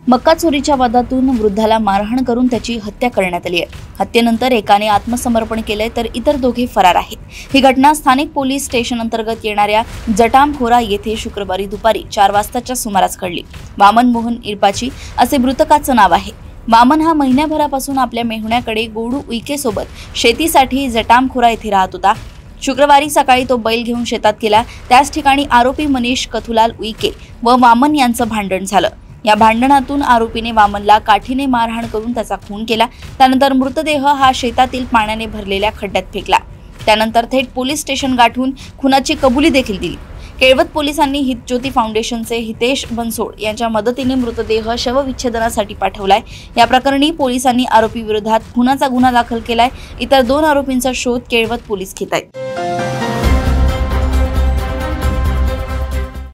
मक्का चोरीच्या वादातून वृद्धाला मारहाण करून त्याची हत्या करण्यात आली आहे। हत्येनंतर एकाने आत्मसमर्पण केले तर इतर दोघे फरार आहेत। ही घटना स्थानिक पोलीस स्टेशन अंतर्गत येणाऱ्या जटामखोरा येथे शुक्रवारी दुपारी 4 वाजताच्या सुमारास घडली। वामन मोहन इरपाची असे मृतकाचं नाव आहे। वामन हा महिन्याभरापासून आपल्या मेहुण्याकडे गोडू उईके सोबत शेतीसाठी जटामखोरा येथे राहत होता। शुक्रवारी सकाळी तो बैल घेऊन शेतात गेला। त्याच ठिकाणी आरोपी मनीष कथुलाल उईके व वामन यांचं भांडण झालं। या भांडणातून आरोपीने वामनला काठीने मारहाण करून त्याचा खून केला। त्यानंतर मृतदेह हा शेतातील पाण्याने भरलेल्या खड्ड्यात फेकला। त्यानंतर थेट पोलीस स्टेशन गाठून खुनाची कबुली देखील दिली। केळवत पोलिसांनी हितज्योती फाउंडेशनचे हितेश बनसोड यांच्या मदतीने मृतदेह शवविच्छेदनासाठी पाठवलाय। या प्रकरणी पोलिसांनी आरोपी विरोधात खुनाचा गुन्हा दाखल केलाय। इतर 2 आरोपींचा शोध केळवत पोलीस घेत आहेत।